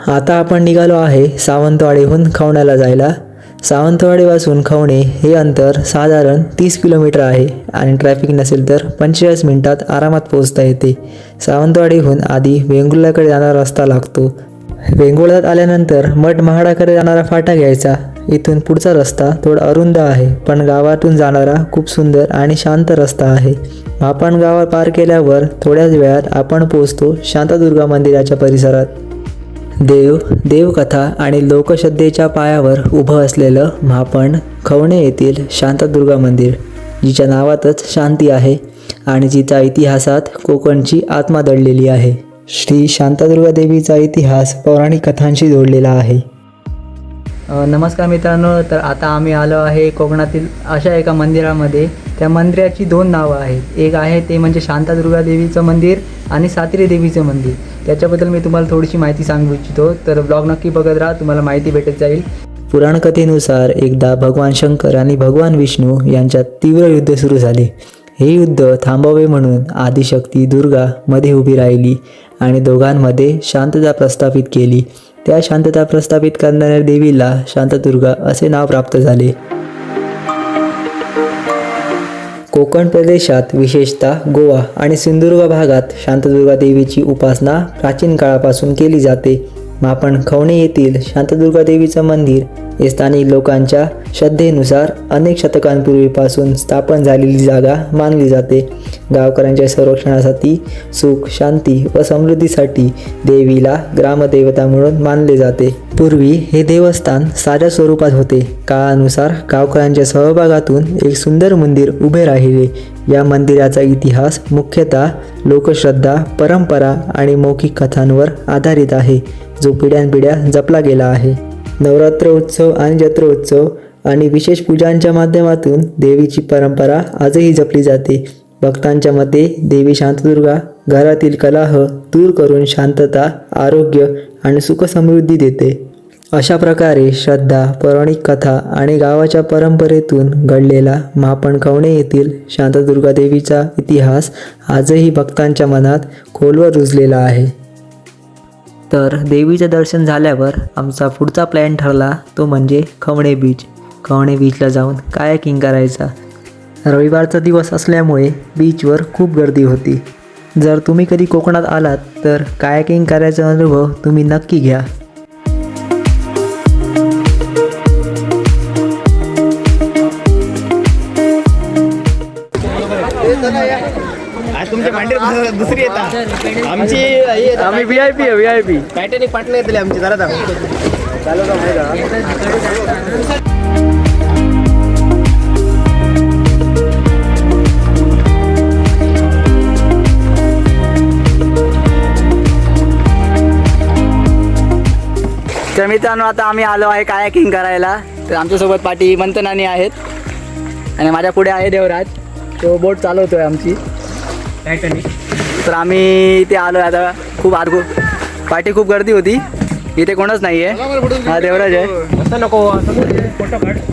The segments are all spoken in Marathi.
आता आपण निघालो आहे सावंतवाडीहून खवण्याला जायला. सावंतवाडीपासून खवणे हे अंतर साधारण 30 किलोमीटर आहे आणि ट्रॅफिक नसेल तर 45 मिनिटात आरामात पोहोचता येते. सावंतवाडीहून आधी वेंगुर्ल्याकडे जाणारा रस्ता लागतो. वेंगुर्ल्यात आल्यानंतर मठ महाडाकडे जाणारा फाटा घ्यायचा. इथून पुढचा रस्ता थोडा अरुंद आहे, पण गावातून जाणारा खूप सुंदर आणि शांत रस्ता आहे. मापण गावात पार केल्यावर थोड्याच वेळात आपण पोहोचतो शांतादुर्गा मंदिराच्या परिसरात. देवकथा आणि लोकश्रद्धेच्या पायावर उभं असलेलं मापण खवणे येथील शांतादुर्गा मंदिर, जिच्या नावातच शांती आहे आणि जिचा इतिहासात कोकणची आत्मा दडलेली आहे. श्री शांतादुर्गा देवीचा इतिहास पौराणिक कथांशी जोडलेला आहे. नमस्कार मित्रांनो, तर आता आम्ही आलो आहे कोकणातील अशा एका मंदिरामध्ये. त्या मंदिराची 2 नावं आहेत. एक आहे ते म्हणजे शांतादुर्गा देवीचं मंदिर आणि सातेरी देवीचं मंदिर. त्याच्याबद्दल मी तुम्हाला थोडीशी माहिती सांगू इच्छितो, तर ब्लॉग नक्की बघत राहा, तुम्हाला माहिती भेटत जाईल. पुराणकथेनुसार एकदा भगवान शंकर आणि भगवान विष्णू यांच्यात तीव्र युद्ध सुरू झाले. हे युद्ध थांबावे म्हणून आदिशक्ती दुर्गा मध्ये उभी राहिली आणि दोघांमध्ये शांतता प्रस्थापित केली. त्या शांतता प्रस्थापित करणाऱ्या देवीला शांतादुर्गा असे नाव प्राप्त झाले. कोकण प्रदेशात विशेषतः गोवा आणि सिंधुदुर्ग भागात शांतादुर्गा देवीची उपासना प्राचीन काळापासून केली जाते. मापण खवणे येथील शांतादुर्गा देवीचं मंदिर हे स्थानिक लोकांच्या श्रद्धेनुसार अनेक शतकांपूर्वीपासून स्थापन झालेली जागा मानली जाते. गावकऱ्यांच्या संरक्षणासाठी, सुख शांती व समृद्धीसाठी देवीला ग्रामदेवता म्हणून मानले जाते. पूर्वी हे देवस्थान साध्या स्वरूपात होते. काळानुसार गावकऱ्यांच्या सहभागातून एक सुंदर मंदिर उभे राहिले. या मंदिराचा इतिहास मुख्यतः लोकश्रद्धा, परंपरा आणि मौखिक कथांवर आधारित आहे, जो पिढ्यानपिढ्या जपला गेला आहे. नवरात्र उत्सव आणि जत्रोत्सव आणि विशेष पूजांच्या माध्यमातून देवीची परंपरा आजही जपली जाते. भक्तांच्या मते देवी शांतादुर्गा घरातील कलह दूर करून शांतता, आरोग्य आणि सुखसमृद्धी देते. अशा प्रकारे श्रद्धा, पौराणिक कथा आणि गावाच्या परंपरेतून घडलेला मापण खवणे येथील शांतादुर्गा देवीचा इतिहास आजही भक्तांच्या मनात खोलवर रुजलेला आहे. तर देवीचं दर्शन झाल्यावर आमचा पुढचा प्लॅन ठरला, तो म्हणजे खवणे बीच. खवणे बीचला जाऊन कायाकिंग करायचा. रविवारचा दिवस असल्यामुळे बीचवर खूप गर्दी होती. जर तुम्ही कधी कोकणात आलात तर कायाकिंग करायचा अनुभव तुम्ही नक्की घ्या. तुमच्या मांडीत दुसरी येतात आम्ही VIP टायटॅनिक पाटले येतले आमची जरा चालू तर मित्रांनो, आता आम्ही आलो आहे कायाकिंग करायला. तर आमच्यासोबत पाठी मंथनानी आहेत आणि माझ्या पुढे आहे देवराज, तो बोट चालवतोय आमची टायटॅनिक. तर आम्ही इथे आलो आता. पाठी खूप गर्दी होती, इथे कोणच नाही आहे. हा देवराज आहे, नको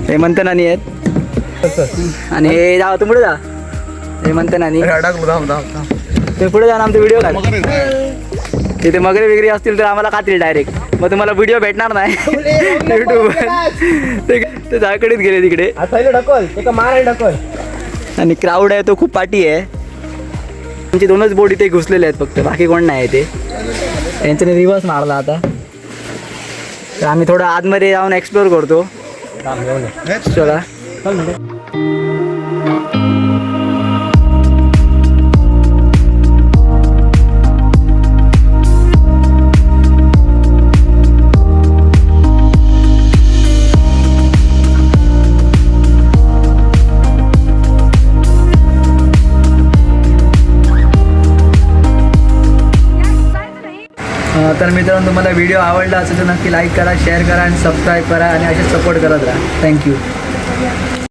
हे मंथनानी आहेत आणि हे जा तू पुढे जा. हे मंथनानी ते पुढे जा ना, आमचा व्हिडिओ काढ. तिथे मगरे वगैरे असतील तर आम्हाला खातील डायरेक्ट, मग तुम्हाला व्हिडिओ भेटणार नाही युट्यूबवर. ते झाकडीत गेले तिकडे ढकल. आणि क्राऊड आहे तो खूप पाठी आहे. आमचे 2च बोट इथे घुसलेले आहेत फक्त, बाकी कोण नाही आहे. ते यांच्याने रिव्हर्स मारला आता. तर आम्ही थोडं आतमध्ये जाऊन एक्सप्लोर करतो. चला. तर मित्रांनो, तुम्हाला व्हिडिओ आवडला असेल तर नक्की लाईक करा, शेअर करा आणि सबस्क्राईब करा आणि असेच सपोर्ट करत राहा. थँक्यू.